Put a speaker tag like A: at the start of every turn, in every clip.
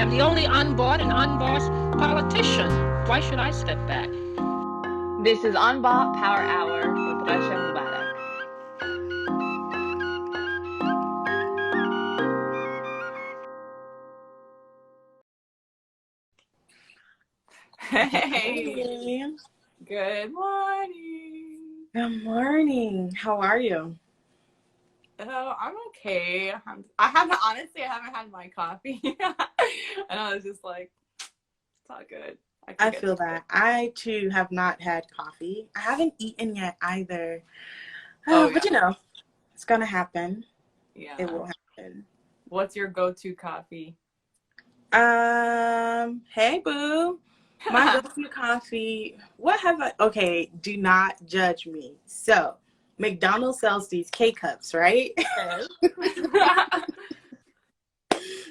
A: I'm the only unbought and unbossed politician. Why should I step back?
B: This is UNBOUGHT Power Hour with UNBOUGHT.
C: Hey,
B: Good morning.
C: good morning. How are you?
B: Oh, I'm okay. I haven't had my coffee. And I was just like, it's all good.
C: I feel that. I too have not had coffee. I haven't eaten yet either. But you know, it's gonna happen.
B: Yeah.
C: It will happen.
B: What's your go-to coffee?
C: Hey boo. My go-to coffee. Okay, do not judge me. So McDonald's sells these K-cups, right?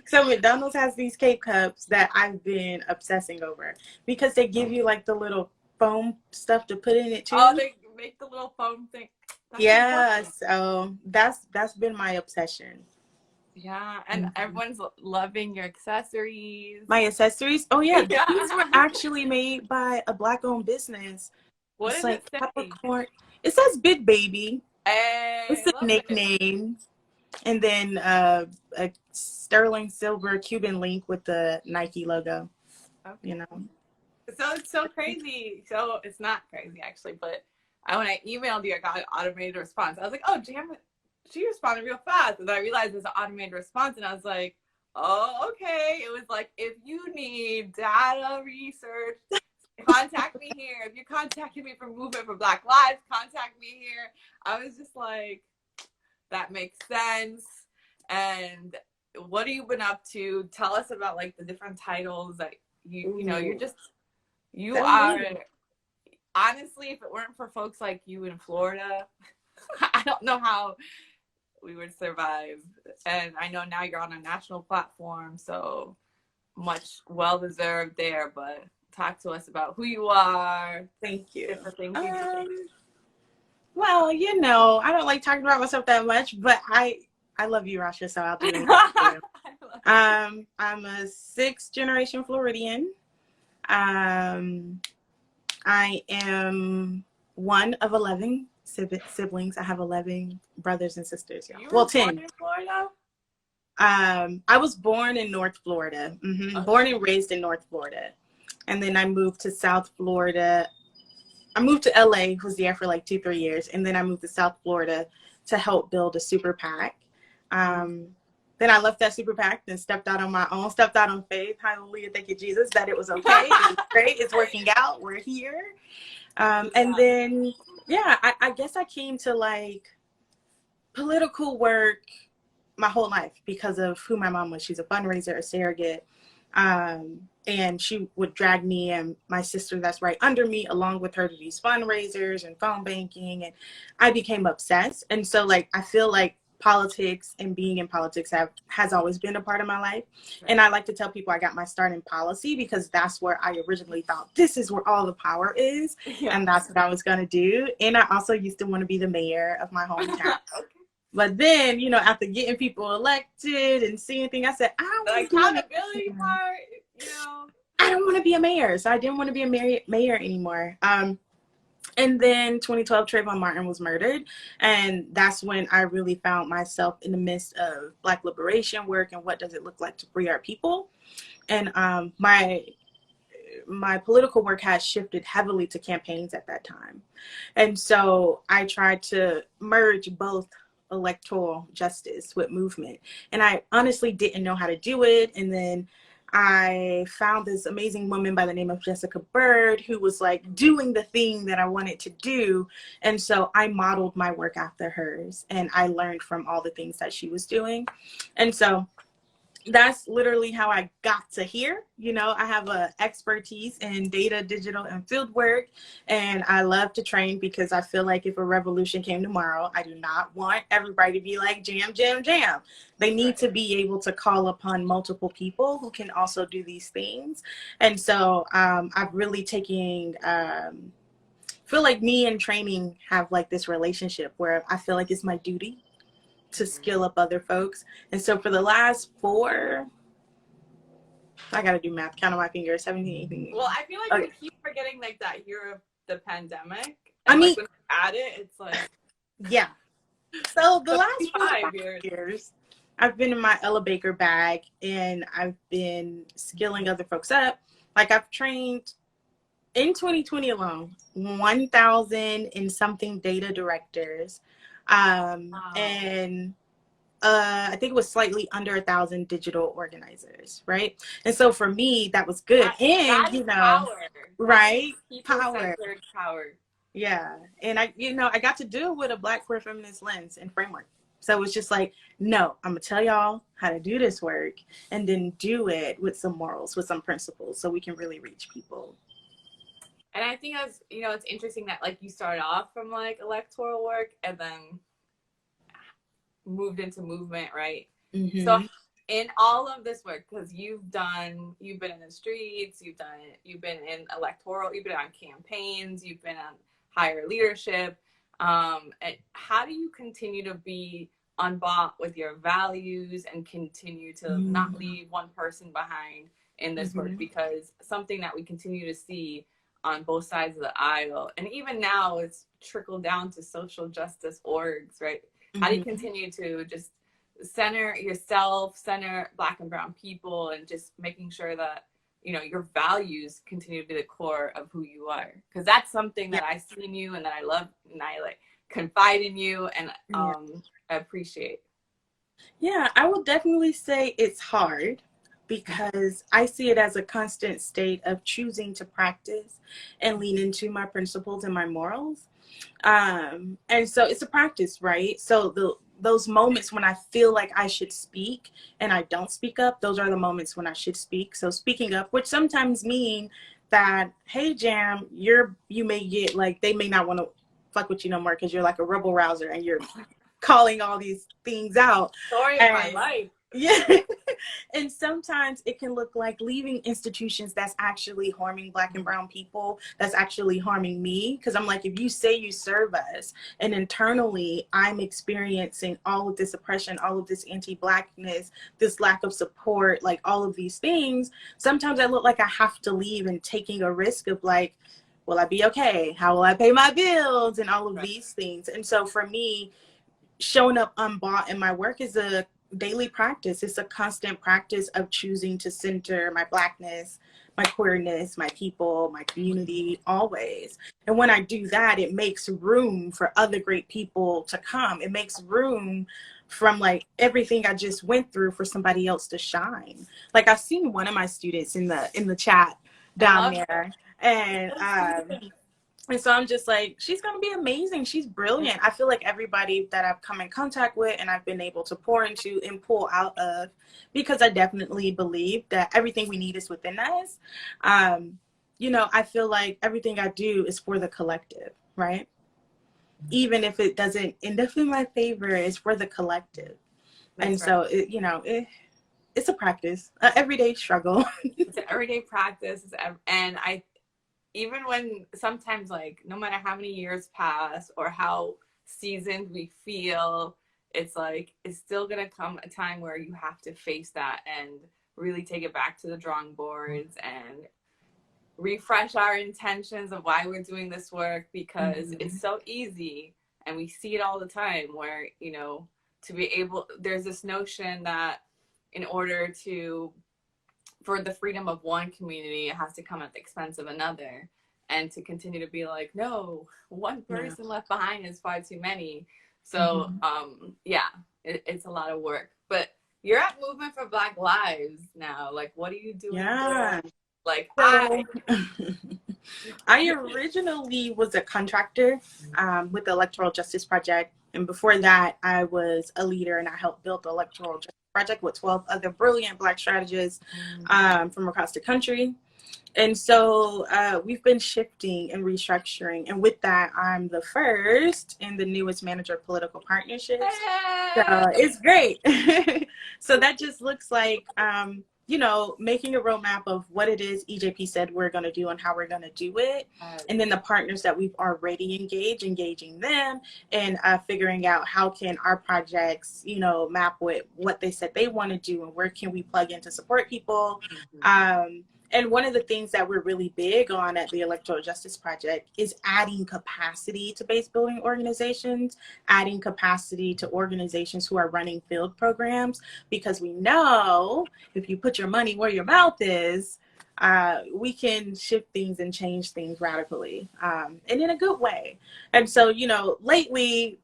C: So McDonald's has these K-cups that I've been obsessing over because they give you like the little foam stuff to put in it too.
B: Oh, they make the little foam thing.
C: So that's been my obsession.
B: Yeah, and everyone's loving your accessories.
C: My accessories? Oh yeah, these were actually made by a Black-owned business.
B: What
C: it's
B: does
C: like
B: it say?
C: peppercorn. It says Big Baby.
B: Hey,
C: It's a nickname. And then a sterling silver Cuban link with the Nike logo. Okay. You know.
B: So it's so crazy. So it's not crazy actually, but when I emailed you, I got an automated response. I was like, oh, damn it. She responded real fast. And then I realized it's an automated response. And I was like, oh, okay. It was like, if you need data research, contact me here. If you contacted me for Movement for Black Lives, contact me here. I was just like, that makes sense. And what have you been up to? Tell us about like the different titles that you know, you are. Honestly, if it weren't for folks like you in Florida, I don't know how we would survive. And I know now you're on a national platform, so much well deserved there. But talk to us about who you are.
C: Thank you.
B: Different things you do.
C: Well, you know, I don't like talking about myself that much, but I love you, Rasha, so I'll do it. I'm a 6th generation Floridian. I am one of 11 siblings. I have 11 brothers and sisters.
B: You
C: well,
B: were
C: 10.
B: Born in Florida?
C: I was born in North Florida. Okay. Born and raised in North Florida. And then I moved to South Florida. I moved to LA, was there for like 2-3 years. And then I moved to South Florida to help build a super PAC. Then I left that super PAC and stepped out on my own, stepped out on faith. Hallelujah, thank you, Jesus, that it was okay. It was great. It's working out. We're here. And then, I guess I came to like political work my whole life because of who my mom was. She's a fundraiser, a surrogate. And she would drag me and my sister that's right under me along with her to these fundraisers and phone banking. And I became obsessed. And so like, I feel like politics and being in politics has always been a part of my life. Right. And I like to tell people I got my start in policy because that's where I originally thought this is where all the power is. Yeah. And that's what I was going to do. And I also used to want to be the mayor of my hometown. Okay. But then, you know, after getting people elected and seeing things, I said,
B: the accountability part, you know,
C: I don't want to be a mayor. So I didn't want to be a mayor anymore. And then 2012, Trayvon Martin was murdered. And that's when I really found myself in the midst of Black liberation work and what does it look like to free our people. And my political work has shifted heavily to campaigns at that time. And so I tried to merge both electoral justice with movement. And I honestly didn't know how to do it. And then I found this amazing woman by the name of Jessica Bird who was like doing the thing that I wanted to do. And so I modeled my work after hers and I learned from all the things that she was doing. And so that's literally how I got to here. You know, I have a expertise in data, digital, and field work. And I love to train because I feel like if a revolution came tomorrow, I do not want everybody to be like jam, jam, jam. They need to be able to call upon multiple people who can also do these things. And so I've really taken, feel like me and training have like this relationship where I feel like it's my duty to skill up other folks. And so for the last I gotta do math. Count on my fingers. 17, 18.
B: Well, I feel like
C: Okay.
B: we keep forgetting like that year of the pandemic.
C: I
B: And,
C: mean,
B: like, when we add it, it's like
C: yeah. So the last
B: 5
C: years, I've been in my Ella Baker bag, and I've been skilling other folks up. Like, I've trained in 2020 alone 1,000 and something data directors, and I think it was slightly under 1,000 digital organizers, right? And so for me, that was good.
B: That
C: And
B: is power.
C: right,
B: People-centered power.
C: Yeah, and I got to do it with a Black queer feminist lens and framework. So it's just like, no, I'm gonna tell y'all how to do this work, and then do it with some morals, with some principles, so we can really reach people.
B: And I think that's, it's interesting that like you started off from like electoral work and then moved into movement, right?
C: Mm-hmm.
B: So in all of this work, because you've been in the streets, you've been in electoral, you've been on campaigns, you've been on higher leadership. And how do you continue to be unbought with your values and continue to not leave one person behind in this work? Because something that we continue to see on both sides of the aisle, and even now it's trickled down to social justice orgs, right? How do you continue to just center yourself, center Black and brown people, and just making sure that your values continue to be the core of who you are? Because that's something that I see in you and that I love, and I like confide in you, and I appreciate.
C: Yeah, I will definitely say it's hard, because I see it as a constant state of choosing to practice and lean into my principles and my morals. And so it's a practice, right? So those moments when I feel like I should speak and I don't speak up, those are the moments when I should speak. So speaking up, which sometimes mean that, hey, Jam, you may get like, they may not want to fuck with you no more because you're like a rebel rouser and you're calling all these things out.
B: Story of my life.
C: Yeah. And sometimes it can look like leaving institutions that's actually harming Black and brown people, that's actually harming me. Because I'm like, if you say you serve us and internally I'm experiencing all of this oppression, all of this anti-Blackness, this lack of support, like all of these things, sometimes I look like I have to leave, and taking a risk of like, will I be okay? How will I pay my bills? And all of these things. And so for me, showing up unbought in my work is a daily practice. It's a constant practice of choosing to center my Blackness, my queerness, my people, my community, always. And when I do that, it makes room for other great people to come. It makes room from like everything I just went through for somebody else to shine. Like, I've seen one of my students in the chat down there, and so I'm just like, she's going to be amazing. She's brilliant. I feel like everybody that I've come in contact with and I've been able to pour into and pull out of, because I definitely believe that everything we need is within us. I feel like everything I do is for the collective, right? Even if it doesn't end up in my favor, it's for the collective. That's so, it's a practice, an everyday struggle.
B: It's an everyday practice. And even when sometimes, like, no matter how many years pass or how seasoned we feel, it's like, it's still going to come a time where you have to face that and really take it back to the drawing boards and refresh our intentions of why we're doing this work, because it's so easy, and we see it all the time where, to be able, there's this notion that in order for the freedom of one community, it has to come at the expense of another. And to continue to be like, no, one person left behind is far too many. So, it's a lot of work. But you're at Movement for Black Lives now. Like, what are you doing?
C: Yeah.
B: Like,
C: I originally was a contractor with the Electoral Justice Project. And before that, I was a leader, and I helped build the Electoral Justice Project with 12 other brilliant Black strategists from across the country. And so we've been shifting and restructuring. And with that, I'm the first and the newest manager of political partnerships. So it's great. So that just looks like making a roadmap of what it is EJP said we're going to do and how we're going to do it. And then the partners that we've already engaging them, and figuring out how can our projects, map with what they said they want to do, and where can we plug in to support people. And one of the things that we're really big on at the Electoral Justice Project is adding capacity to base building organizations, adding capacity to organizations who are running field programs, because we know if you put your money where your mouth is, we can shift things and change things radically, and in a good way. And so, lately,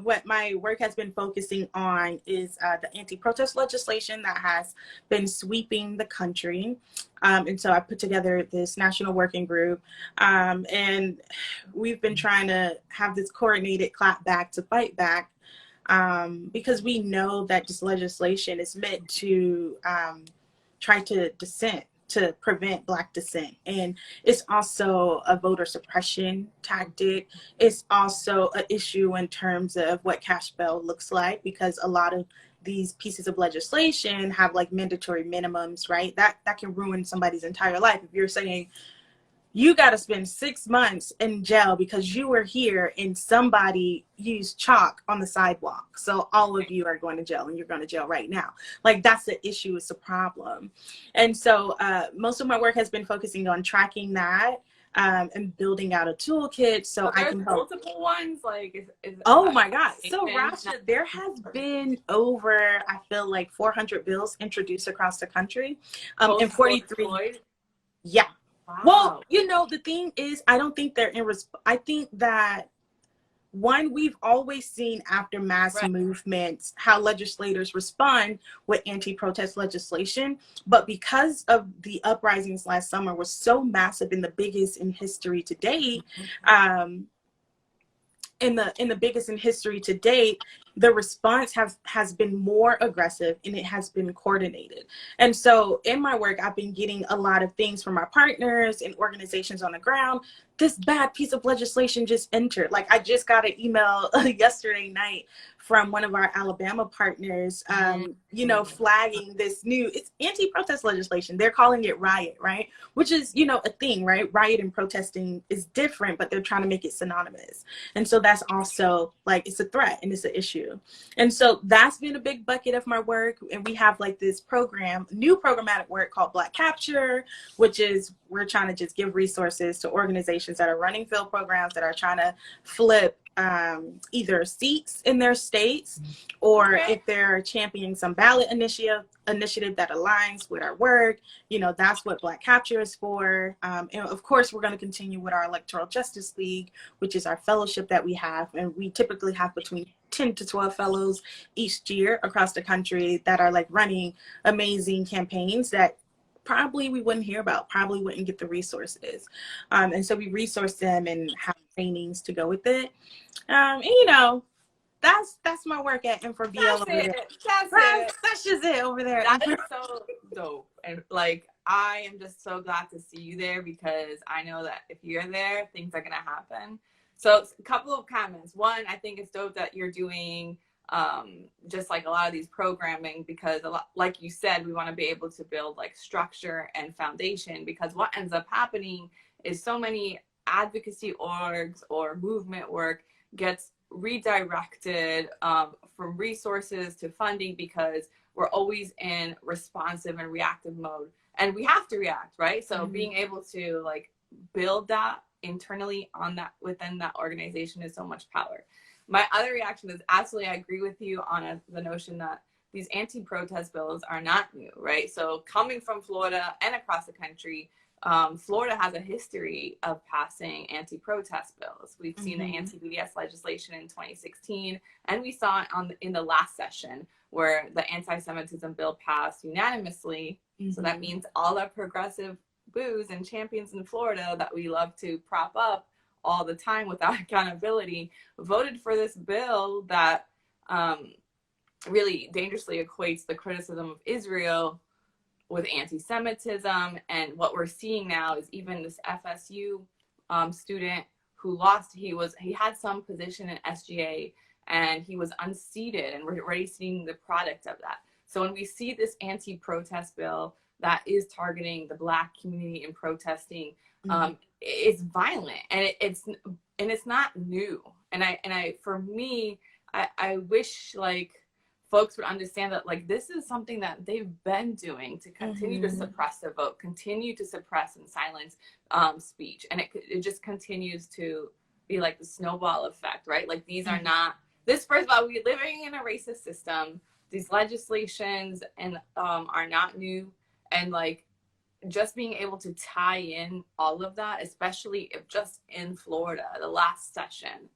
C: what my work has been focusing on is the anti-protest legislation that has been sweeping the country. And so I put together this national working group, and we've been trying to have this coordinated clap back to fight back, because we know that this legislation is meant to try to dissent, to prevent Black dissent. And it's also a voter suppression tactic. It's also an issue in terms of what cash bail looks like, because a lot of these pieces of legislation have like mandatory minimums, right? That can ruin somebody's entire life. If you're saying you got to spend 6 months in jail because you were here and somebody used chalk on the sidewalk, so all of you are going to jail and you're going to jail right now. Like, that's the issue, it's a problem. And so most of my work has been focusing on tracking that, and building out a toolkit so I can help.
B: Multiple ones, like
C: oh my God. So Rasha, there has been over, I feel like 400 bills introduced across the country, and 43. Yeah. Wow. Well, the thing is, I don't think they're in I think that, one, we've always seen after mass movements how legislators respond with anti-protest legislation. But because of the uprisings last summer were so massive and the biggest in history to date, in the biggest in history to date, the response has been more aggressive and it has been coordinated. And so in my work, I've been getting a lot of things from our partners and organizations on the ground. This bad piece of legislation just entered. Like, I just got an email yesterday night from one of our Alabama partners, flagging this it's anti-protest legislation. They're calling it riot, right? Which is, a thing, right? Riot and protesting is different, but they're trying to make it synonymous. And so that's also like, it's a threat and it's an issue. And so that's been a big bucket of my work. And we have like this new programmatic work called Black Capture, which is, we're trying to just give resources to organizations that are running field programs that are trying to flip either seats in their states, or if they're championing some ballot initiative that aligns with our work, that's what Black Capture is for. And of course, we're going to continue with our Electoral Justice League, which is our fellowship that we have. And we typically have between 10 to 12 fellows each year across the country that are like running amazing campaigns that probably we wouldn't hear about, probably wouldn't get the resources. And so we resource them and have trainings to go with it. And that's my work at InfoBL over there. That's just it over there.
B: That is so dope. And like, I am just so glad to see you there, because I know that if you're there, things are going to happen. So a couple of comments. One, I think it's dope that you're doing just like a lot of these programming, because like you said, we want to be able to build like structure and foundation, because what ends up happening is so many advocacy orgs or movement work gets redirected from resources to funding, because we're always in responsive and reactive mode, and we have to react, right? So being able to like build that internally on that within that organization is so much power. My other reaction is absolutely, I agree with you on the notion that these anti-protest bills are not new, right? So coming from Florida and across the country, Florida has a history of passing anti-protest bills. We've seen the anti-BDS legislation in 2016, and we saw it in the last session where the anti-Semitism bill passed unanimously. So that means all our progressive boos and champions in Florida that we love to prop up all the time without accountability voted for this bill that really dangerously equates the criticism of Israel with anti-Semitism. And what we're seeing now is even this FSU student who lost, he had some position in SGA and he was unseated, and we're already seeing the product of that. So when we see this anti-protest bill that is targeting the Black community and protesting, is violent, and it's not new. And I for me, I wish like folks would understand that like this is something that they've been doing to continue to suppress their vote, continue to suppress and silence speech, and it just continues to be like the snowball effect, right? Like these are not this. First of all, we're living in a racist system. These legislations and are not new, and like just being able to tie in all of that, especially if just in Florida, the last session,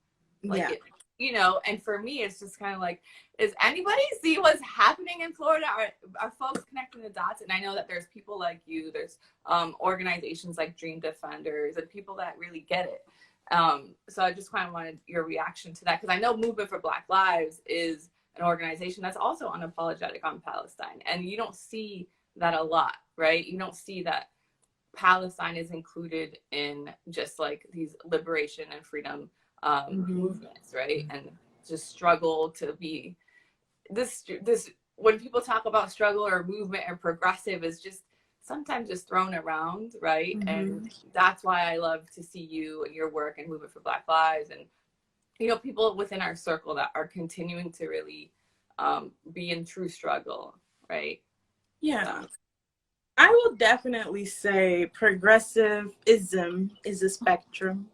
B: like it, you know, and for me, it's just kind of like, does anybody see what's happening in Florida? Are folks connecting the dots? And I know that there's people like you, there's organizations like Dream Defenders and people that really get it. So I just kind of wanted your reaction to that, because I know Movement for Black Lives is an organization that's also unapologetic on Palestine, and you don't see that a lot, right? You don't see that Palestine is included in just like these liberation and freedom movements, right? And just struggle to be this when people talk about struggle or movement or progressive is just sometimes just thrown around, right? And that's why I love to see you and your work and Movement for Black Lives, and you know, people within our circle that are continuing to really be in true struggle, right?
C: Yeah. I will definitely say progressivism is a spectrum,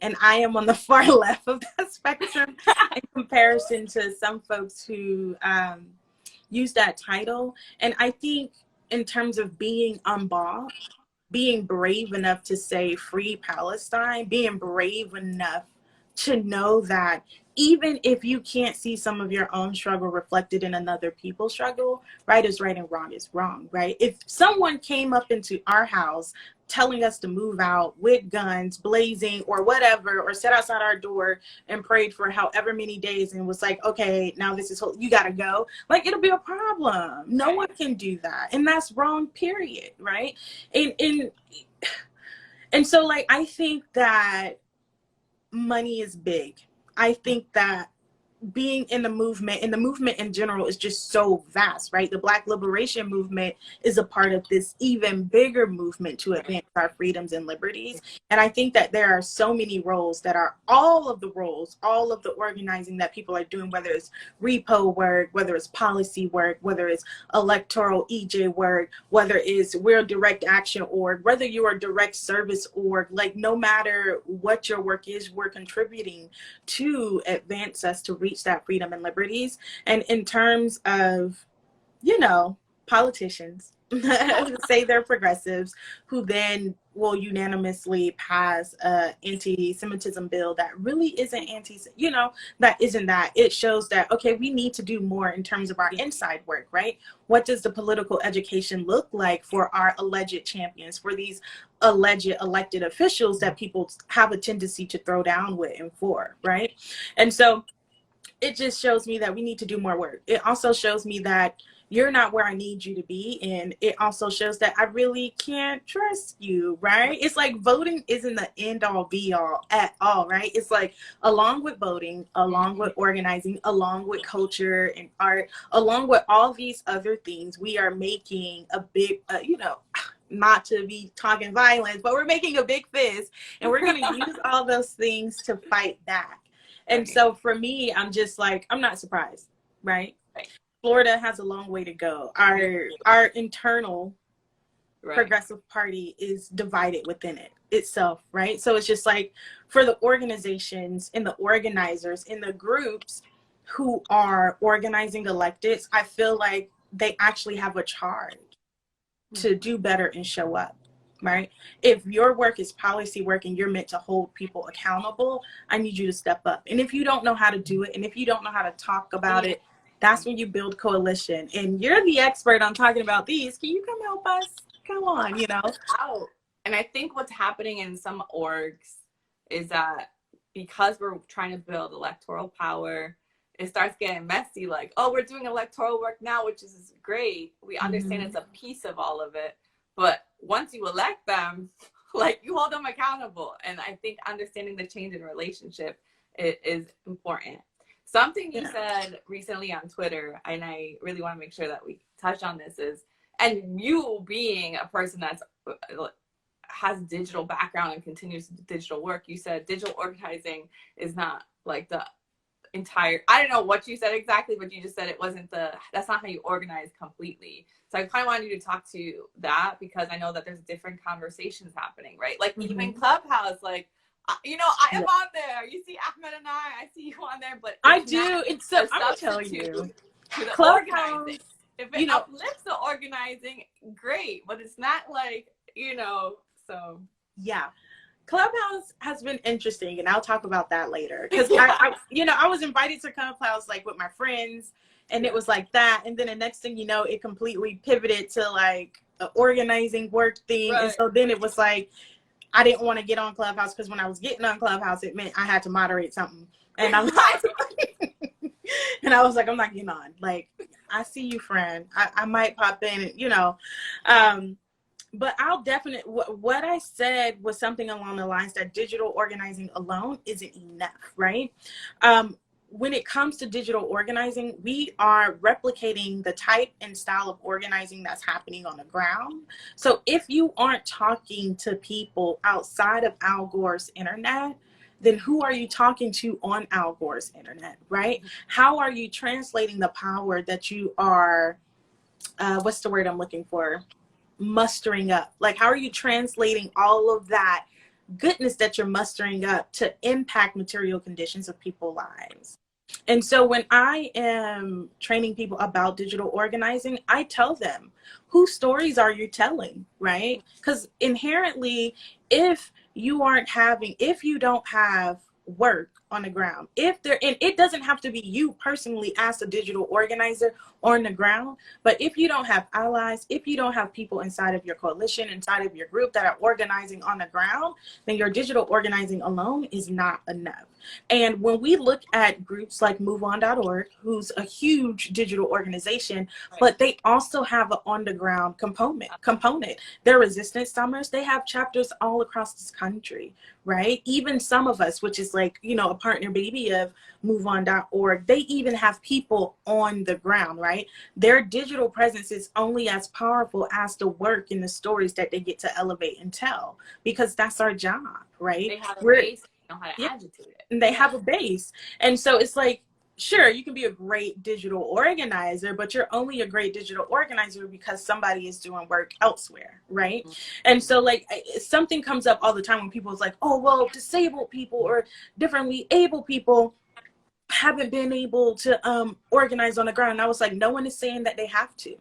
C: and I am on the far left of that spectrum in comparison to some folks who use that title. And I think in terms of being unbought, being brave enough to say free Palestine, being brave enough to know that even if you can't see some of your own struggle reflected in another people's struggle, right is right and wrong is wrong, right? If someone came up into our house telling us to move out with guns blazing or whatever, or sat outside our door and prayed for however many days and was like, okay, now this is, you gotta go, like it'll be a problem. No one can do that, and that's wrong, period, right? And so like I think that money is big. I think that being in the movement, and the movement in general, is just so vast, right? The Black liberation movement is a part of this even bigger movement to advance our freedoms and liberties. And I think that there are so many roles that are all of the roles, all of the organizing that people are doing, whether it's repo work, whether it's policy work, whether it's electoral EJ work, whether it's we're a direct action org, whether you're a direct service org, like no matter what your work is, we're contributing to advance us to reach that freedom and liberties. And in terms of, you know, politicians who say they're progressives, who then will unanimously pass a anti-Semitism bill that really isn't you know, that isn't that. It shows that, okay, we need to do more in terms of our inside work, right? What does the political education look like for our alleged champions, for these alleged elected officials that people have a tendency to throw down with and for, right? And so it just shows me that we need to do more work. It also shows me that you're not where I need you to be. And it also shows that I really can't trust you, right? It's like voting isn't the end all be all at all, right? It's like along with voting, along with organizing, along with culture and art, along with all these other things, we are making a big, you know, not to be talking violence, but we're making a big fist, and we're going to use all those things to fight back. And so for me, I'm just like, I'm not surprised, right? Florida has a long way to go. Our internal progressive party is divided within it itself, right? So it's just like for the organizations and the organizers in the groups who are organizing electeds, I feel like they actually have a charge to do better and show up. Right? If your work is policy work and you're meant to hold people accountable, I need you to step up. And if you don't know how to do it, and if you don't know how to talk about it, that's when you build coalition. And you're the expert on talking about these. Can you come help us? Come on, you know.
B: And I think what's happening in some orgs is that because we're trying to build electoral power, it starts getting messy. Like, oh, we're doing electoral work now, which is great. We understand it's a piece of all of it. But once you elect them, like you hold them accountable. And I think understanding the change in relationship is important. Something you said recently on Twitter, and I really want to make sure that we touch on this, is and you being a person that's has digital background and continues digital work, you said digital organizing is not like the entire, I don't know what you said exactly, but you just said it wasn't that's not how you organize completely. So I kind of wanted you to talk to that, because I know that there's different conversations happening, right? Like even Clubhouse, like, you know, I am on there. You see Ahmed and I see you on there, but
C: I do. It's so, I'm gonna tell you,
B: to the
C: Clubhouse,
B: organizing. If it uplifts the organizing, great, but it's not like, you know, so.
C: Yeah. Clubhouse has been interesting, and I'll talk about that later. Because I was invited to Clubhouse like with my friends, and it was like that. And then the next thing you know, it completely pivoted to like an organizing work thing. Right. And so then it was like, I didn't want to get on Clubhouse, because when I was getting on Clubhouse, it meant I had to moderate something. And I'm like, and I was like, I'm not getting on. Like, I see you, friend. I might pop in, and, you know. But I'll definitely, what I said was something along the lines that digital organizing alone isn't enough, right? When it comes to digital organizing, we are replicating the type and style of organizing that's happening on the ground. So if you aren't talking to people outside of Al Gore's internet, then who are you talking to on Al Gore's internet, right? How are you translating the power that you are, what's the word I'm looking for? Mustering up? Like, how are you translating all of that goodness that you're mustering up to impact material conditions of people's lives? And so when I am training people about digital organizing, I tell them, whose stories are you telling, right? Because inherently, if you don't have work on the ground, and it doesn't have to be you personally as a digital organizer on the ground, but if you don't have allies, if you don't have people inside of your coalition, inside of your group that are organizing on the ground, then your digital organizing alone is not enough. And when we look at groups like MoveOn.org, who's a huge digital organization, but they also have an on-the-ground component. Their resistance summers, they have chapters all across this country, right? Even some of us, which is like, you know, a partner baby of MoveOn.org, they even have people on the ground, right? Their digital presence is only as powerful as the work and the stories that they get to elevate and tell, because that's our job, right?
B: They have a base, they know how to agitate it.
C: And they have a base. And so it's like, sure, you can be a great digital organizer, but you're only a great digital organizer because somebody is doing work elsewhere, right? And so like something comes up all the time when people's like, oh, well, disabled people or differently able people haven't been able to organize on the ground. And I was like, no one is saying that they have to.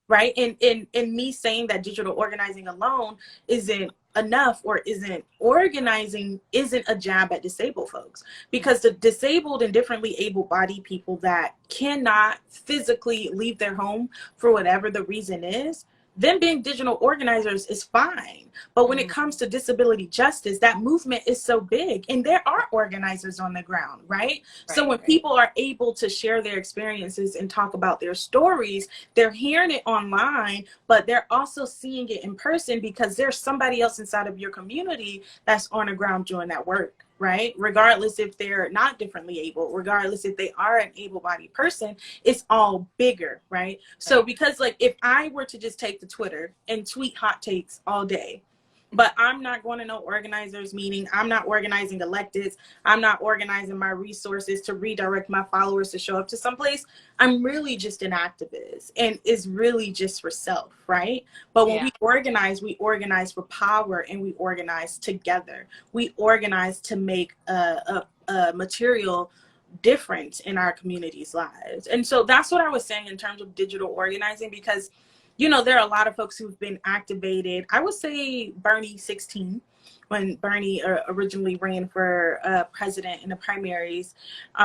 C: Right. And me saying that digital organizing alone isn't enough or isn't organizing isn't a jab at disabled folks, because the disabled and differently able-bodied people that cannot physically leave their home for whatever the reason is, them being digital organizers is fine. But when it comes to disability justice, that movement is so big, and there are organizers on the ground, right? So when people are able to share their experiences and talk about their stories, they're hearing it online, but they're also seeing it in person, because there's somebody else inside of your community that's on the ground doing that work, right? Regardless if they're not differently able, regardless if they are an able-bodied person, it's all bigger, right? So because like if I were to just take to Twitter and tweet hot takes all day, but I'm not going to no organizers meeting, I'm not organizing electeds, I'm not organizing my resources to redirect my followers to show up to someplace, I'm really just an activist, and it's really just for self, right? But when we organize for power, and we organize together. We organize to make a material difference in our communities' lives. And so that's what I was saying in terms of digital organizing, because you know, there are a lot of folks who've been activated. I would say Bernie 16, when Bernie originally ran for president in the primaries,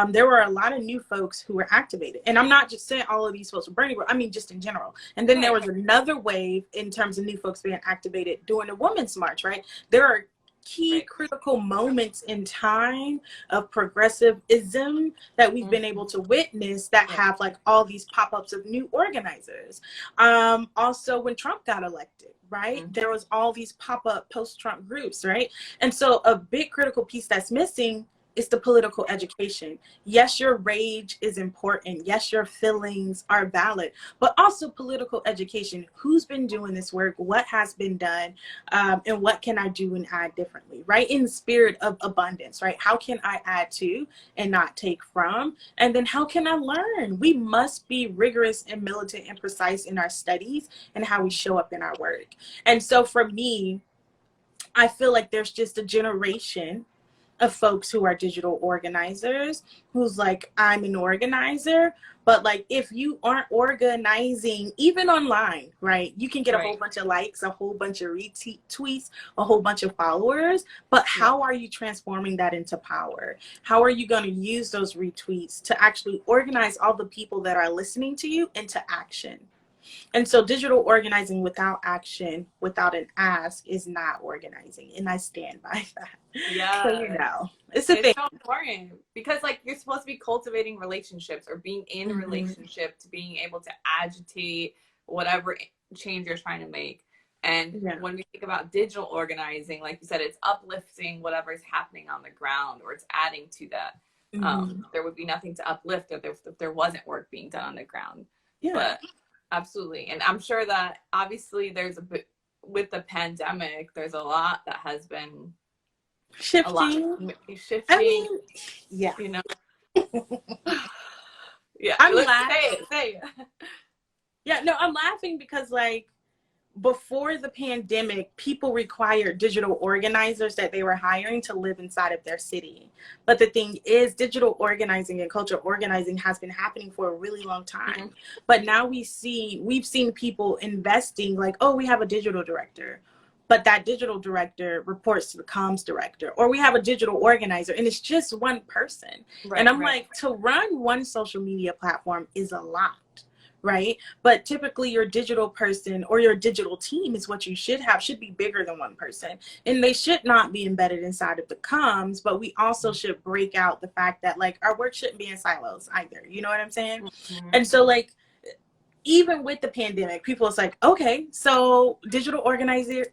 C: there were a lot of new folks who were activated. And I'm not just saying all of these folks were Bernie, I mean just in general. And then there was another wave in terms of new folks being activated during the Women's March, right? There are key critical moments in time of progressivism that we've been able to witness that have like all these pop-ups of new organizers. Also when Trump got elected, right? There was all these pop-up post-Trump groups, right? And so a big critical piece that's missing It's the political education. Yes, your rage is important. Yes, your feelings are valid, but also political education. Who's been doing this work? What has been done? And what can I do and add differently, right? In the spirit of abundance, right? How can I add to and not take from? And then how can I learn? We must be rigorous and militant and precise in our studies and how we show up in our work. And so for me, I feel like there's just a generation of folks who are digital organizers who's like, I'm an organizer, but like if you aren't organizing even online, right, you can get a whole bunch of likes, a whole bunch of retweets, a whole bunch of followers, but how are you transforming that into power? How are you going to use those retweets to actually organize all the people that are listening to you into action? And so digital organizing without action, without an ask, is not organizing. And I stand by that.
B: Yeah.
C: So, you know, it's a thing.
B: So important because like you're supposed to be cultivating relationships or being in a relationship to being able to agitate whatever change you're trying to make. And when we think about digital organizing, like you said, it's uplifting whatever is happening on the ground, or it's adding to that. There would be nothing to uplift if there wasn't work being done on the ground. But absolutely. And I'm sure that obviously there's a bit with the pandemic, there's a lot that has been shifting.
C: I mean,
B: you know.
C: I'm laughing.
B: Say it.
C: Yeah, no, I'm laughing because like before the pandemic, people required digital organizers that they were hiring to live inside of their city. But the thing is, digital organizing and cultural organizing has been happening for a really long time. But now we've seen people investing like, oh, we have a digital director, but that digital director reports to the comms director, or we have a digital organizer and it's just one person. And I'm like, to run one social media platform is a lot. Right? But typically your digital person or your digital team is what you should have, should be bigger than one person. And they should not be embedded inside of the comms, but we also should break out the fact that like our work shouldn't be in silos either. You know what I'm saying? And so like, even with the pandemic, people was like, okay, so digital organizers,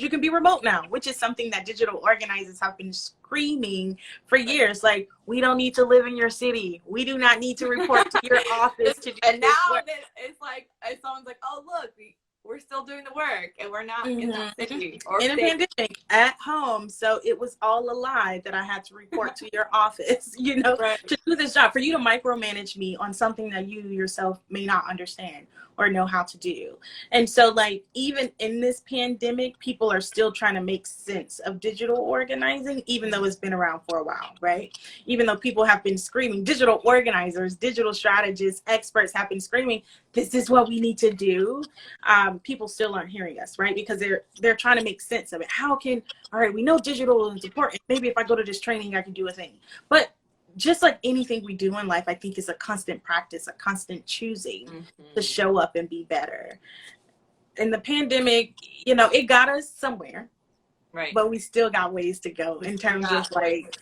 C: you can be remote now, which is something that digital organizers have been screaming for years. Like, we don't need to live in your city. We do not need to report to your office to do
B: and
C: this
B: now
C: work.
B: it's like, someone's like, oh, look, we're still doing the work and we're not in that city. Or
C: in a pandemic at home. So it was all a lie that I had to report to your office, you know, to do this job, for you to micromanage me on something that you yourself may not understand or know how to do. And so like, even in this pandemic, people are still trying to make sense of digital organizing, even though it's been around for a while, right? Even though people have been screaming, digital organizers, digital strategists, experts have been screaming, this is what we need to do. People still aren't hearing us, right? Because they're trying to make sense of it. How can, all right, we know digital is important. Maybe if I go to this training, I can do a thing. But just like anything we do in life, I think it's a constant practice, a constant choosing to show up and be better. And the pandemic, you know, it got us somewhere, right? But we still got ways to go in terms of like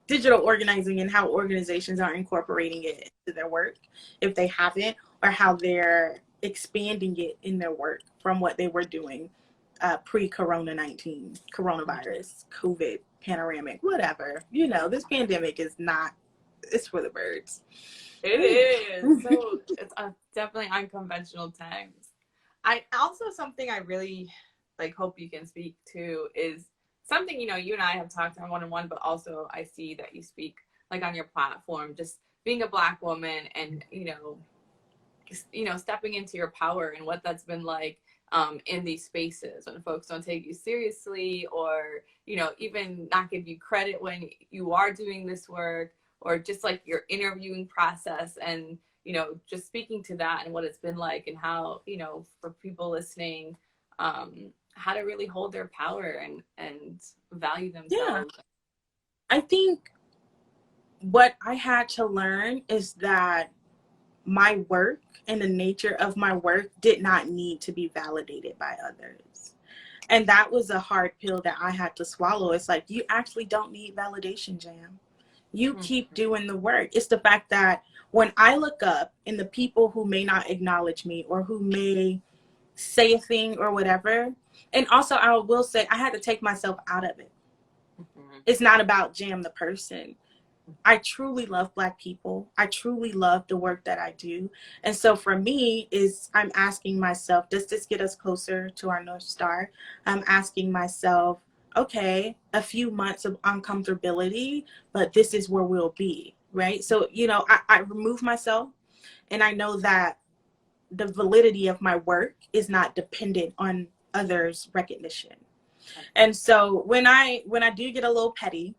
C: digital organizing and how organizations are incorporating it into their work, if they haven't, or how they're expanding it in their work from what they were doing pre-coronavirus, COVID, panoramic, whatever. You know, this pandemic is not, it's for the birds.
B: It is. So it's definitely unconventional times. I also, something I really like hope you can speak to is something, you know, you and I have talked on one-on-one, but also I see that you speak like on your platform, just being a Black woman and, you know, stepping into your power and what that's been like in these spaces when folks don't take you seriously, or, you know, even not give you credit when you are doing this work, or just like your interviewing process, and, you know, just speaking to that and what it's been like, and how, you know, for people listening, how to really hold their power and value themselves. Yeah.
C: I think what I had to learn is that my work and the nature of my work did not need to be validated by others. And that was a hard pill that I had to swallow. It's like, you actually don't need validation, Jam. You keep doing the work. It's the fact that when I look up and the people who may not acknowledge me or who may say a thing or whatever, and also I will say I had to take myself out of it. It's not about Jam the person. I truly love Black people. I truly love the work that I do. And so for me I'm asking myself, does this get us closer to our North Star? I'm asking myself, okay, a few months of uncomfortability, but this is where we'll be, right? So, I remove myself, and I know that the validity of my work is not dependent on others' recognition. And so when I do get a little petty,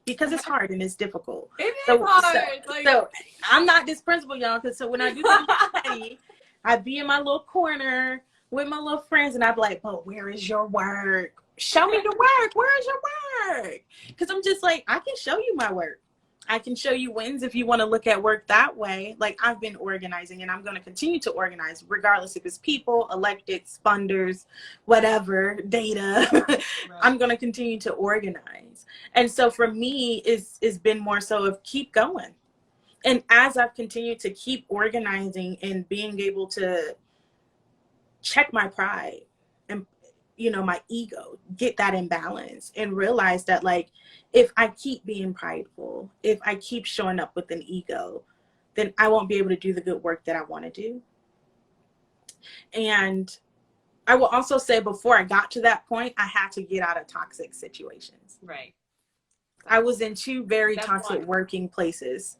C: because it's hard and it's difficult.
B: It is hard.
C: So I'm not this principal, y'all, because so when I do get petty, I'd be in my little corner with my little friends, and I'd be like, but where is your work? Show me the work. Where is your work? Because I'm just like, I can show you my work. I can show you wins if you want to look at work that way. Like, I've been organizing, and I'm going to continue to organize, regardless if it's people, electeds, funders, whatever, data. Right. I'm going to continue to organize. And so for me, it's been more so of keep going. And as I've continued to keep organizing and being able to check my pride and, my ego, get that in balance, and realize that, like, if I keep being prideful, if I keep showing up with an ego, then I won't be able to do the good work that I want to do. And I will also say, before I got to that point, I had to get out of toxic situations.
B: Right.
C: I was in two very toxic working places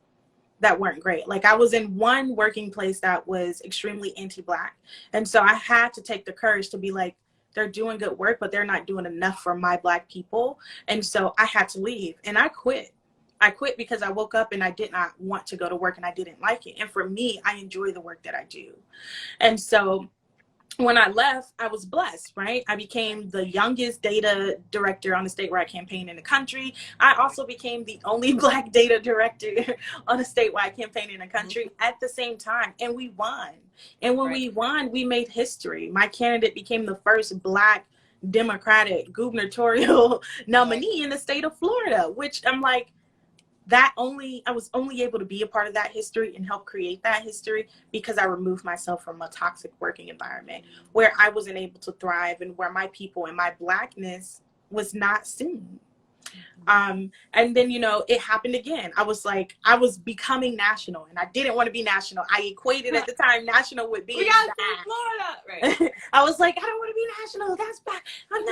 C: that weren't great. Like, I was in one working place that was extremely anti-Black. And so I had to take the courage to be like, they're doing good work, but they're not doing enough for my Black people. And so I had to leave, and I quit. I quit because I woke up and I did not want to go to work, and I didn't like it. And for me, I enjoy the work that I do. And so when I left, I was blessed, right? I became the youngest data director on the statewide campaign in the country. I also became the only Black data director on a statewide campaign in the country at the same time. And we won. And when we won, we made history. My candidate became the first Black Democratic gubernatorial nominee in the state of Florida, which I'm like, I was only able to be a part of that history and help create that history because I removed myself from a toxic working environment where I wasn't able to thrive and where my people and my Blackness was not seen. And then, it happened again. I was becoming national, and I didn't want to be national. I equated at the time national with being
B: Florida. Right.
C: I was like, I don't want to be national. That's bad. I'm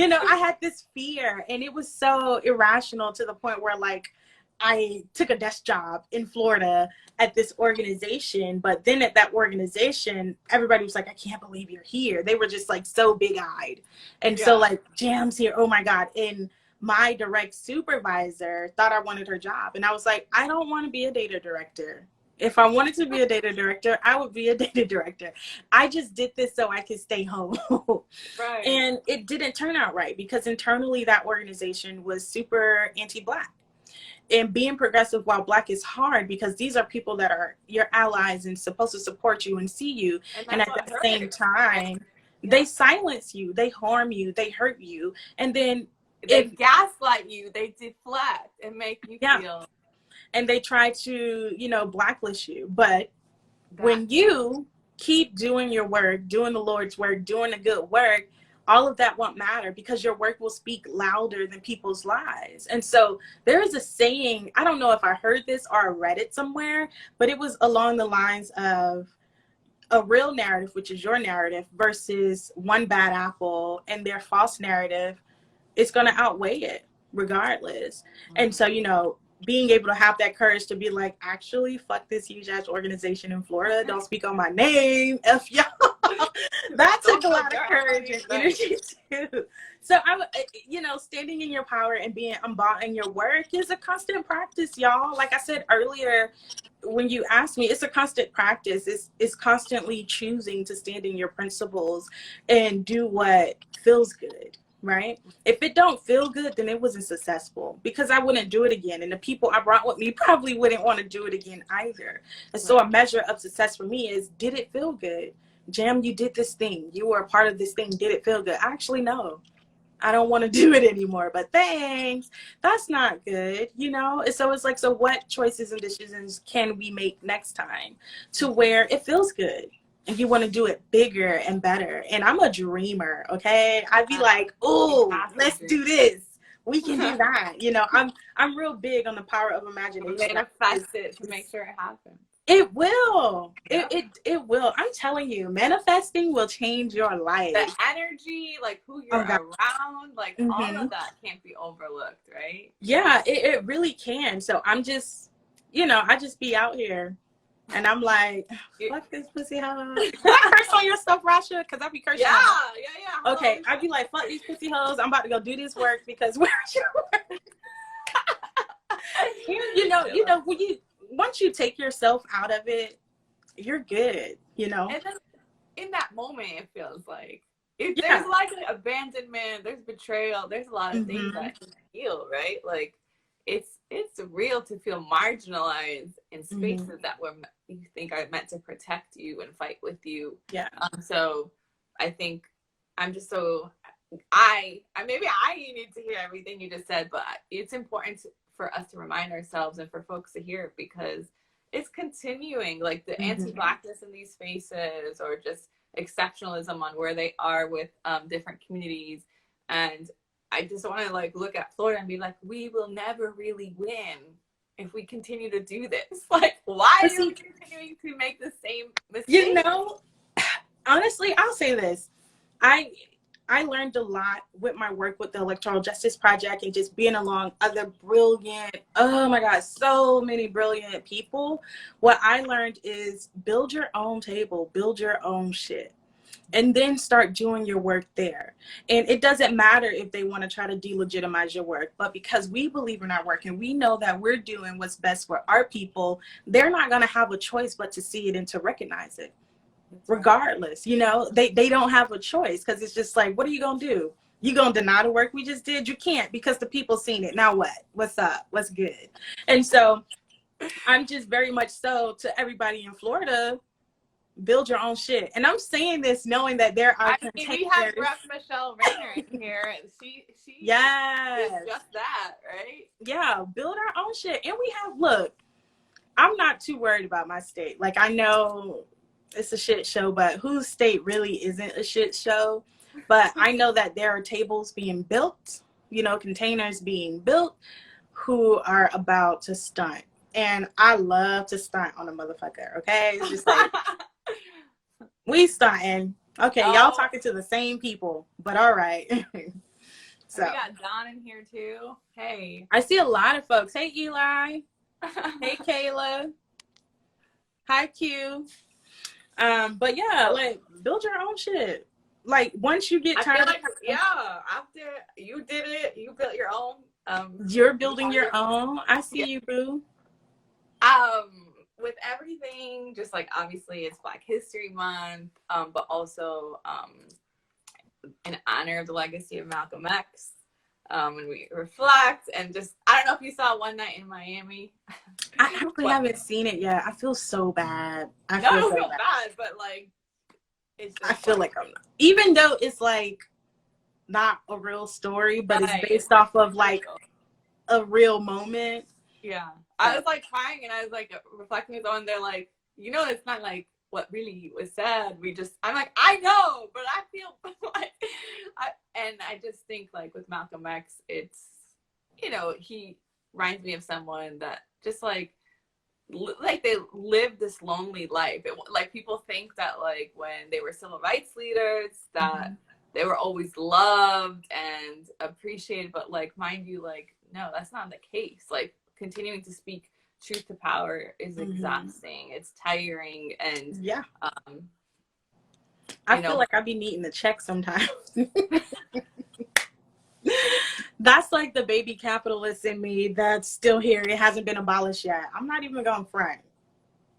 C: not, I had this fear, and it was so irrational to the point where, like, I took a desk job in Florida at this organization, but then at that organization, everybody was like, I can't believe you're here. They were just like so big-eyed. And so like, Jam's here, oh my God. And my direct supervisor thought I wanted her job. And I was like, I don't want to be a data director. If I wanted to be a data director, I would be a data director. I just did this so I could stay home. Right. And it didn't turn out right because internally that organization was super anti-Black. And being progressive while Black is hard because these are people that are your allies and supposed to support you and see you. And at the same time, they silence you, they harm you, they hurt you. And then
B: they gaslight you, they deflect and make you feel.
C: And they try to, blacklist you. But when you keep doing your work, doing the Lord's work, doing the good work, all of that won't matter because your work will speak louder than people's lies. And so there is a saying, I don't know if I heard this or I read it somewhere, but it was along the lines of a real narrative, which is your narrative, versus one bad apple, and their false narrative is going to outweigh it regardless. And so, being able to have that courage to be like, actually, fuck this huge ass organization in Florida. Don't speak on my name. F y'all. That took a lot of courage and energy too. So standing in your power and being unbought in your work is a constant practice, y'all. Like I said earlier, when you asked me, it's a constant practice. It's constantly choosing to stand in your principles and do what feels good. Right? If it don't feel good, then it wasn't successful because I wouldn't do it again. And the people I brought with me probably wouldn't want to do it again either. And so a measure of success for me is, did it feel good? Jam, you did this thing. You were a part of this thing. Did it feel good? Actually, no. I don't want to do it anymore, but thanks. That's not good, And so it's like, so what choices and decisions can we make next time to where it feels good? And you want to do it bigger and better. And I'm a dreamer, okay? I'd be like, oh, let's do this. We can do that. You know, I'm real big on the power of imagination.
B: Manifest it to make sure it happens.
C: It will.
B: Yeah.
C: It will. I'm telling you, manifesting will change your life.
B: The energy, like who you're around, like all of that can't be overlooked, right?
C: Yeah, it really can. So I'm just, you know, I just be out here and I'm like, fuck this pussy hoe. Can I curse on your stuff, Rasha? Because I be cursing.
B: Yeah.
C: Okay, I'd be like, fuck these pussy hoes. I'm about to go do this work because where's your work? you know, when once you take yourself out of it, you're good, you know?
B: And then in that moment, it feels like there's like abandonment, there's betrayal, there's a lot of things that you feel, right? Like it's real to feel marginalized in spaces that you think are meant to protect you and fight with you.
C: Yeah.
B: So I think I'm just so maybe I need to hear everything you just said, but it's important for us to remind ourselves and for folks to hear it because it's continuing, like the anti-Blackness in these spaces or just exceptionalism on where they are with different communities. And I just want to like look at Florida and be like, we will never really win if we continue to do this. Like, why are you continuing to make the same mistake?
C: You know, honestly, I'll say this. I learned a lot with my work with the Electoral Justice Project and just being along other brilliant, oh my God, so many brilliant people. What I learned is build your own table, build your own shit, and then start doing your work there. And it doesn't matter if they want to try to delegitimize your work, but because we believe in our work and we know that we're doing what's best for our people, they're not going to have a choice but to see it and to recognize it. Regardless, you know, they don't have a choice because it's just like, what are you gonna do? You gonna deny the work we just did? You can't because the people seen it. Now what? What's up? What's good? And so I'm just very much so to everybody in Florida, build your own shit. And I'm saying this knowing that there are
B: we have Rep. Michelle Rayner in here and she is just that, right? Yeah,
C: build our own shit. And we have, look, I'm not too worried about my state. Like, I know it's a shit show, but whose state really isn't a shit show? But I know that there are tables being built, you know, containers being built who are about to stunt. And I love to stunt on a motherfucker, okay? It's just like, we stunting. Okay, y'all talking to the same people, but all right.
B: So we got Don in here too. Hey.
C: I see a lot of folks. Hey, Eli. Hey, Kayla. Hi, Q. But yeah, like build your own shit. Like once you get tired,
B: after you did it, you built your own.
C: You're building your own. I see you, boo.
B: With everything, just like obviously it's Black History Month, but also in honor of the legacy of Malcolm X. When we reflect and just, I don't know if you saw One Night in Miami.
C: I actually haven't seen it yet. I feel so bad. I
B: don't feel bad, but like, it's just
C: I feel like I'm not. Even though it's like not a real story, but it's based off of like a real moment.
B: Yeah. I was like crying and I was like reflecting on they're like, you know, it's not like what really was said. I'm like, I know, but I feel like, I just think like with Malcolm X, it's, you know, he reminds me of someone that just like they lived this lonely life. Like people think that like when they were civil rights leaders that they were always loved and appreciated, but like, mind you, like, no, that's not the case. Like continuing to speak truth to power is exhausting. It's tiring. And I feel like
C: I'd be needing the check sometimes. That's like the baby capitalist in me that's still here. It hasn't been abolished yet. I'm not even going to front.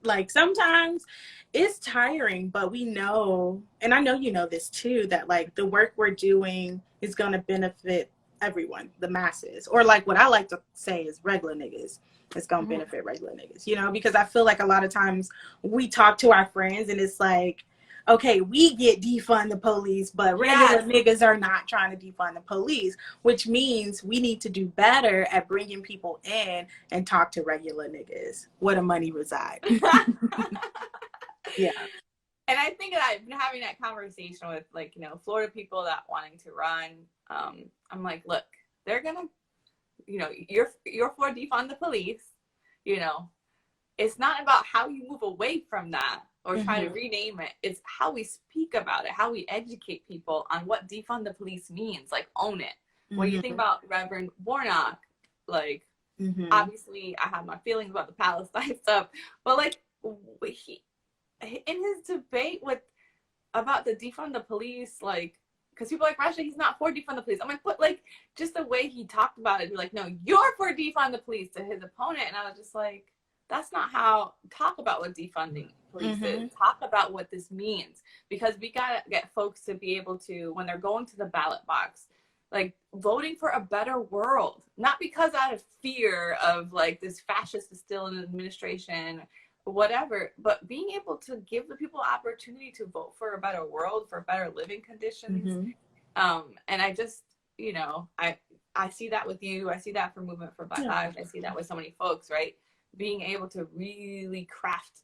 C: Like sometimes it's tiring, but we know, and I know you know this too, that like the work we're doing is going to benefit everyone, the masses, or like what I like to say is regular niggas. It's going to benefit regular niggas, you know, because I feel like a lot of times we talk to our friends and it's like, okay, we get defund the police, but regular niggas are not trying to defund the police, which means we need to do better at bringing people in and talk to regular niggas where the money reside. Yeah.
B: And I think that I've been having that conversation with like, you know, Florida people that wanting to run. I'm like, look, they're gonna, you're for defund the police. It's not about how you move away from that or try to rename it. It's how we speak about it, how we educate people on what defund the police means. Like, own it. When you think about Reverend Warnock, like, obviously I have my feelings about the Palestine stuff, but like, he, in his debate about the defund the police, like, because people are like, Russia, he's not for defund the police. I'm like, but like, just the way he talked about it, like, no, you're for defund the police to his opponent. And I was just like, that's not how, talk about what defunding police is. Talk about what this means. Because we got to get folks to be able to, when they're going to the ballot box, like, voting for a better world. Not because out of fear of, like, this fascist is still in administration, whatever, but being able to give the people opportunity to vote for a better world, for better living conditions. And I just, I see that with you. I see that for Movement for Black Lives. I see that with so many folks, right? Being able to really craft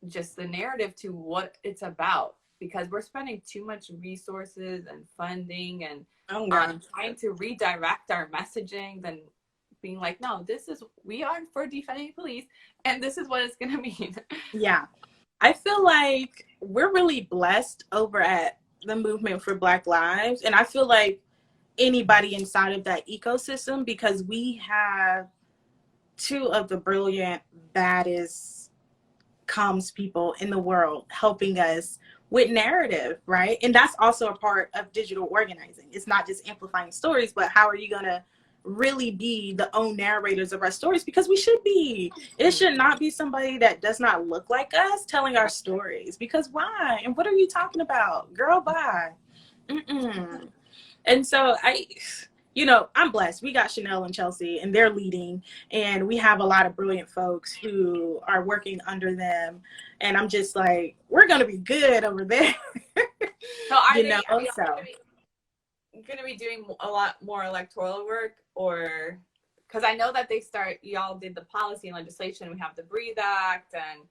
B: just the narrative to what it's about, because we're spending too much resources and funding and trying to redirect our messaging than being like, no, we are for defending police, and this is what it's gonna mean.
C: Yeah, I feel like we're really blessed over at the Movement for Black Lives, and I feel like anybody inside of that ecosystem, because we have two of the brilliant, baddest comms people in the world helping us with narrative, right? And that's also a part of digital organizing. It's not just amplifying stories, but how are you going to really be the own narrators of our stories? Because we should be. It should not be somebody that does not look like us telling our stories. Because why? And what are you talking about? Girl, bye. And so I'm blessed. We got Chanel and Chelsea, and they're leading, and we have a lot of brilliant folks who are working under them. And I'm just like, we're going to be good over there.
B: So are you going to be doing a lot more electoral work, or because I know that y'all did the policy and legislation. We have the Breathe Act, and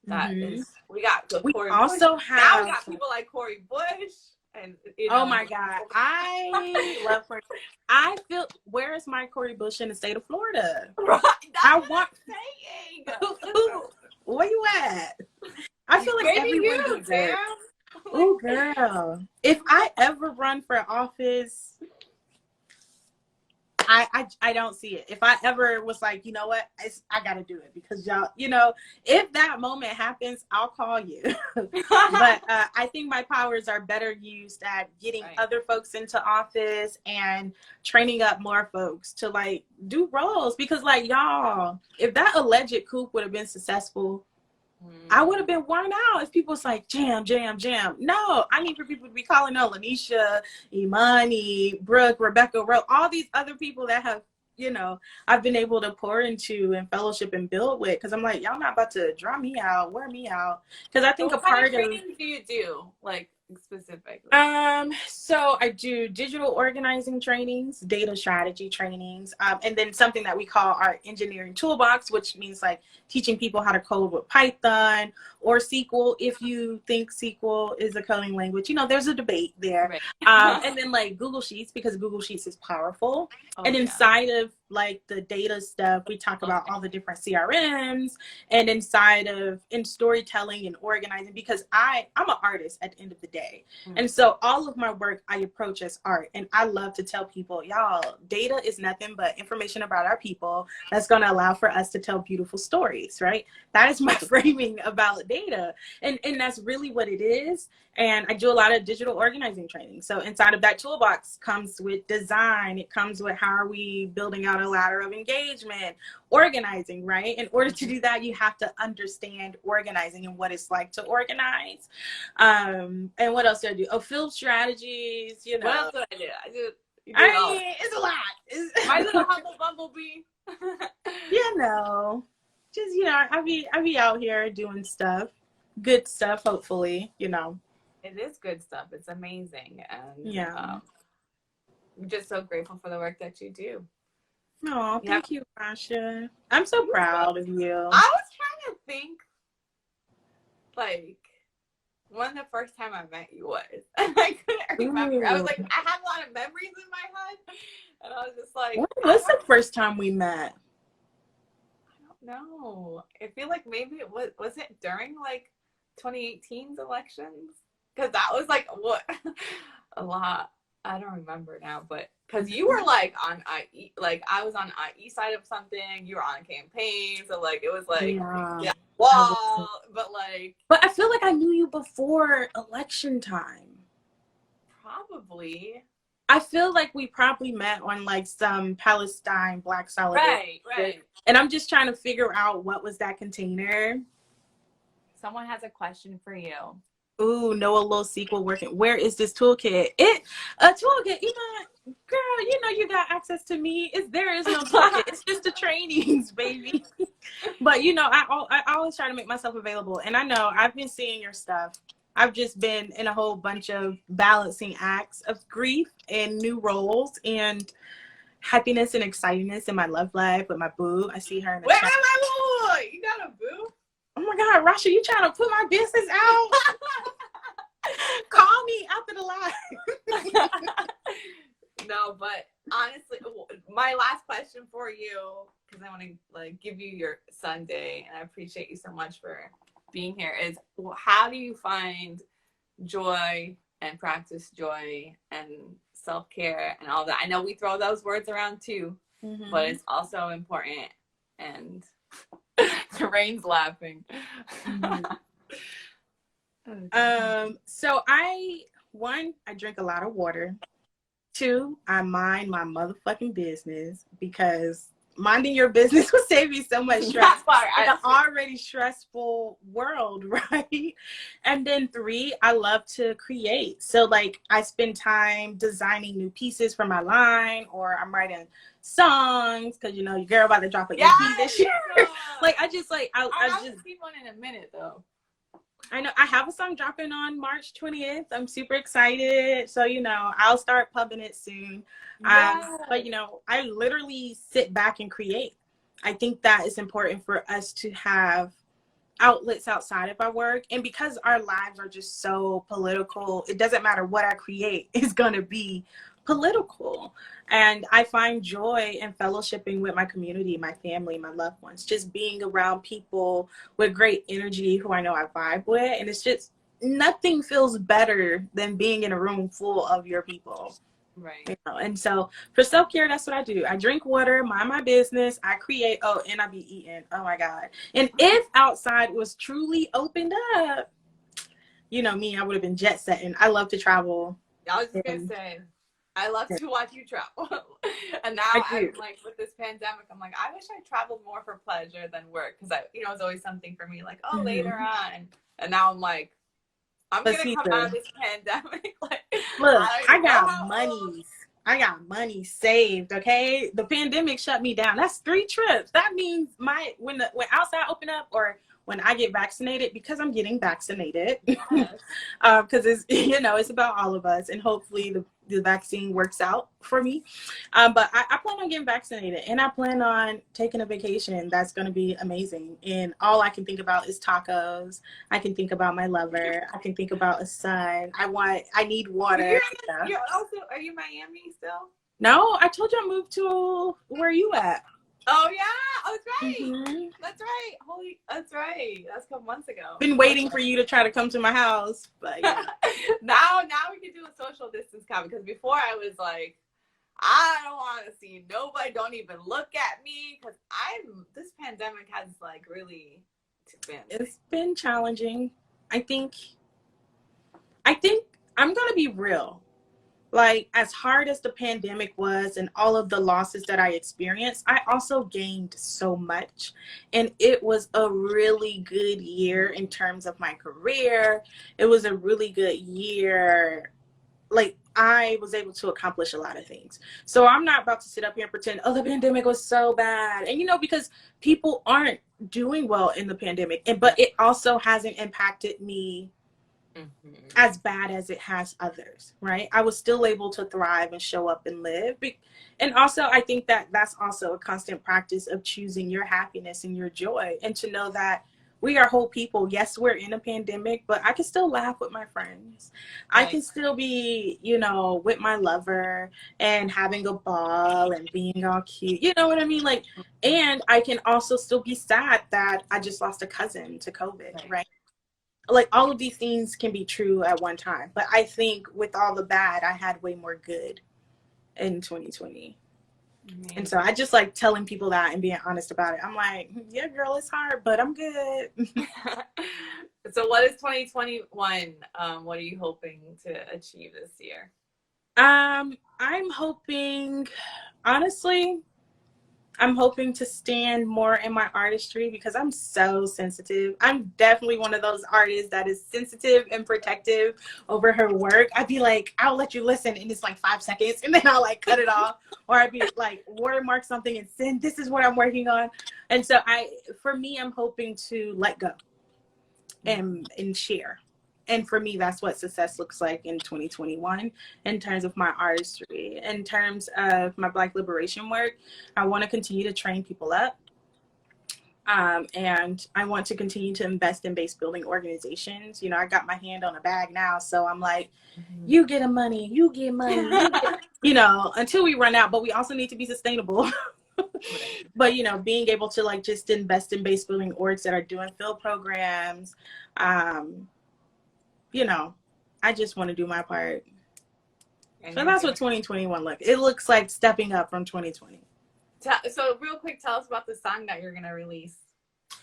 B: that is, we got Cory
C: also
B: Bush.
C: Have
B: now we got people like Cory Bush. And,
C: oh my God, I love Cory. I feel, where is my Cory Bush in the state of Florida?
B: Right,
C: I want
B: saying.
C: Where you at? I feel like everyone needs it. Oh girl, if I ever run for office, I don't see it. If I ever was like, you know what, I got to do it, because y'all, if that moment happens, I'll call you. But I think my powers are better used at getting other folks into office and training up more folks to like do roles. Because like, y'all, if that alleged coup would have been successful, I would have been worn out if people was like, jam. No, I need for people to be calling on Lanisha, Imani, Brooke, Rebecca, Rowe, all these other people that have, I've been able to pour into and fellowship and build with. Because I'm like, y'all not about to draw me out, wear me out. Because I think
B: what kind of training do you do, like specifically?
C: So I do digital organizing trainings, data strategy trainings, and then something that we call our engineering toolbox, which means like teaching people how to code with Python or SQL, if you think SQL is a coding language. There's a debate there. And then like Google Sheets, because Google Sheets is powerful. And inside of like the data stuff, we talk about all the different CRMs, and in storytelling and organizing, because I'm an artist at the end of the day. And so all of my work I approach as art. And I love to tell people, y'all, data is nothing but information about our people that's going to allow for us to tell beautiful stories, right? That is my framing about data. And that's really what it is. And I do a lot of digital organizing training. So inside of that toolbox comes with design. It comes with how are we building out a ladder of engagement, organizing, right? In order to do that, you have to understand organizing and what it's like to organize. And what else do I do? Oh, field strategies,
B: What else do I do?
C: It's a lot.
B: My little humble bumblebee.
C: Just, I be out here doing stuff, good stuff, hopefully,
B: It is good stuff. It's amazing. And I'm just so grateful for the work that you do.
C: Oh, thank you, Rasha. I'm so proud of you.
B: I was trying to think, like, when the first time I met you was. And I couldn't remember. I was like, I have a lot of memories in my head. And I was just like,
C: When was the first time we met?
B: I don't know. I feel like maybe it was it during like 2018's elections? Because that was like what a lot. I don't remember now, but because you were like on IE, like I was on IE side of something, you were on campaign, so like it was like yeah, wall, but like.
C: But I feel like I knew you before election time.
B: Probably.
C: I feel like we probably met on like some Palestine Black Solidarity.
B: Right.
C: And I'm just trying to figure out what was that container.
B: Someone has a question for you.
C: Ooh, Noah little sequel working. Where is this toolkit? A toolkit, girl, you got access to me. There is no toolkit. It's just the trainings, baby. But I always try to make myself available. And I know I've been seeing your stuff. I've just been in a whole bunch of balancing acts of grief and new roles and happiness and excitingness in my love life with my boo. I see her in the
B: Where
C: chat.
B: am I, boy? You got a boo?
C: Oh my God, Rasha, you trying to put my business out? Call me after the live.
B: No, but honestly, my last question for you, because I want to like give you your Sunday, and I appreciate you so much for being here, is how do you find joy and practice joy and self-care and all that? I know we throw those words around too, but it's also important. And the rain's laughing.
C: So I drink a lot of water. 2, I mind my motherfucking business, because minding your business will save you so much stress in an already stressful world, right? And then 3, I love to create. So like I spend time designing new pieces for my line, or I'm writing songs, because your girl about to drop an EP this year. Like I just
B: keep one in a minute though.
C: I know I have a song dropping on March 20th. I'm super excited. So, I'll start pubbing it soon. Yes. But, I literally sit back and create. I think that is important for us to have outlets outside of our work. And because our lives are just so political, it doesn't matter what I create, it's going to be political. And I find joy in fellowshipping with my community, my family, my loved ones, just being around people with great energy who I know I vibe with. And it's just, nothing feels better than being in a room full of your people.
B: Right.
C: And so for self-care, that's what I do. I drink water, mind my business, I create, and I be eating. Oh my God. And if outside was truly opened up, me, I would have been jet setting. I love to travel.
B: I was just gonna say, I love to watch you travel. And now I'm like, with this pandemic, I'm like, I wish I traveled more for pleasure than work. Because it's always something for me, like, later on. And now I'm like, I'm going to come out of this pandemic. Like,
C: look, I got money saved, okay? The pandemic shut me down. That's 3 trips. That means when outside open up, or when I get vaccinated, because I'm getting vaccinated, because it's it's about all of us, and hopefully the vaccine works out for me. But I plan on getting vaccinated, and I plan on taking a vacation. That's going to be amazing. And all I can think about is tacos. I can think about my lover. I can think about a son. I need water.
B: Are you Miami still?
C: No, I told you I moved to where you at.
B: Oh yeah, that's right.
C: Mm-hmm.
B: That's right. That's right. That's a couple months ago.
C: Been waiting for you to try to come to my house, but yeah.
B: now we can do a social distance comment, because before I was like, I don't want to see nobody. Don't even look at me, because this pandemic has like really
C: it's been challenging. I think I'm gonna be real. Like, as hard as the pandemic was and all of the losses that I experienced, I also gained so much. And it was a really good year in terms of my career. It was a really good year. Like, I was able to accomplish a lot of things. So I'm not about to sit up here and pretend, the pandemic was so bad. And, because people aren't doing well in the pandemic. But it also hasn't impacted me as bad as it has others, right? I was still able to thrive and show up and live. And also, I think that that's also a constant practice of choosing your happiness and your joy, and to know that we are whole people. Yes, we're in a pandemic, but I can still laugh with my friends. I can still be, you know, with my lover and having a ball and being all cute. You know what I mean? Like, and I can also still be sad that I just lost a cousin to COVID, right? Like, all of these things can be true at one time. But I think with all the bad, I had way more good in 2020. And so I just like telling people that and being honest about it. I'm like, yeah, girl, it's hard, but I'm good.
B: So what is 2021? What are you hoping to achieve this year?
C: I'm hoping, honestly, I'm hoping to stand more in my artistry because I'm so sensitive. I'm definitely one of those artists that is sensitive and protective over her work. I'd be like, I'll let you listen and it's like 5 seconds and then I'll like cut it off. Or I'd be like, watermark something and send, this is what I'm working on. And so for me, I'm hoping to let go and share. And for me, that's what success looks like in 2021 in terms of my artistry. In terms of my Black liberation work, I want to continue to train people up. And I want to continue to invest in base building organizations. You know, I got my hand on a bag now. So I'm like, you get money, you get money, you know, until we run out. But we also need to be sustainable. But, you know, being able to like just invest in base building orgs that are doing field programs, you know, I just want to do my part. So that's what 2021 looks. It looks like stepping up from 2020.
B: So real quick, tell us about the song that you're going to release.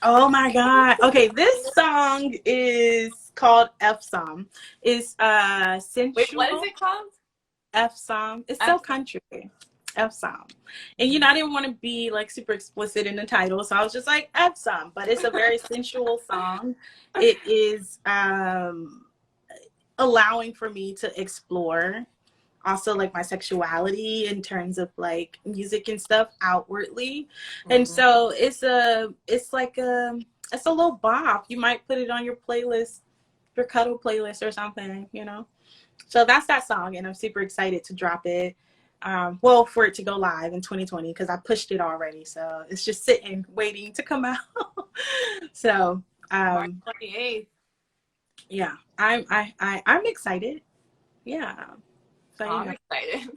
C: Oh my God. Okay, this song is called F Song. It's sensual.
B: Wait, what is it called?
C: F Song. It's so country. F Song. And you know, I didn't want to be like super explicit in the title, so I was just like F Song, but it's a very sensual song. It is allowing for me to explore also like my sexuality in terms of like music and stuff outwardly. And so it's a little bop. You might put it on your playlist, your cuddle playlist or something, you know. So that's that song, and I'm super excited to drop it. Well, for it to go live in 2020 because I pushed it already, so it's just sitting waiting to come out. So
B: March 28th.
C: Yeah, I'm excited. Yeah. So,
B: I'm excited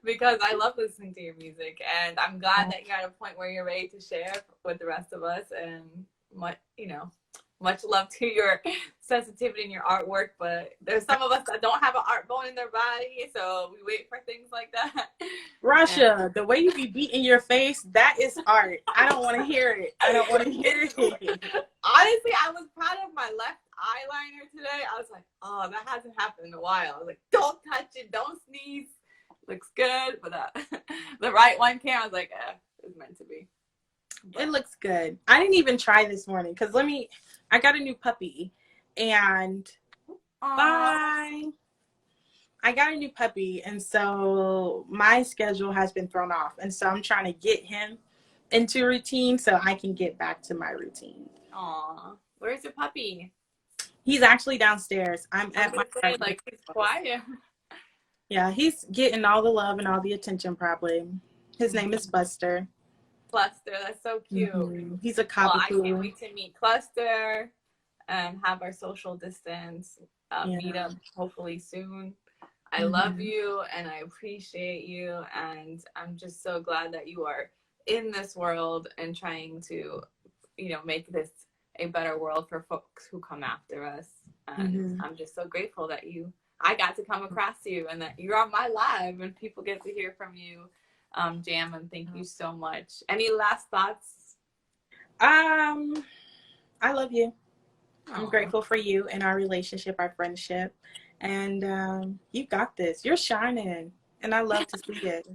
B: because I love listening to your music, and I'm glad that you're at a point where you're ready to share with the rest of us. And much love to your sensitivity in your artwork. But there's some of us that don't have an art bone in their body, so we wait for things like that.
C: Rasha, the way you be beating your face, that is art. I don't want to hear it. I don't want to hear it.
B: Honestly, I was proud of my left eyeliner today. I was like, oh, that hasn't happened in a while. I was like, don't touch it, don't sneeze. Looks good. But the right one came. I was like, it's meant to be.
C: But it looks good. I didn't even try this morning because I got a new puppy and bye. I got a new puppy, and so my schedule has been thrown off. And so I'm trying to get him into routine so I can get back to my routine.
B: Aw, where's your puppy?
C: He's actually downstairs. I'm at my
B: like he's quiet.
C: Yeah, he's getting all the love and all the attention probably. His name is Buster.
B: Cluster, that's so cute.
C: He's a cockapoo.
B: Well, I can't wait to meet Cluster and have our social distance meet up hopefully soon. I love you and I appreciate you, and I'm just so glad that you are in this world and trying to, make this a better world for folks who come after us. And I'm just so grateful that I got to come across you and that you're on my live and people get to hear from you. Jam, and thank you so much. Any last thoughts?
C: I love you. I'm grateful for you and our relationship, our friendship. And you got this. You're shining. And I love to see it.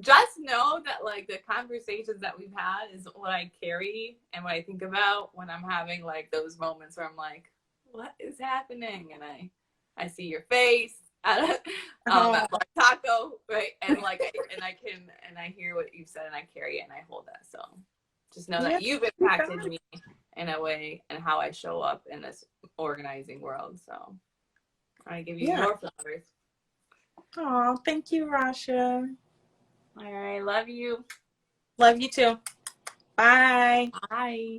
B: Just know that like the conversations that we've had is what I carry and what I think about when I'm having like those moments where I'm like, what is happening? And I see your face at taco, right? And like and I hear what you've said and I carry it and I hold that. So just know that you've impacted me in a way and how I show up in this organizing world. So I give you more flowers.
C: Oh, thank you, Rasha.
B: All right, love you.
C: Love you too. Bye.
B: Bye.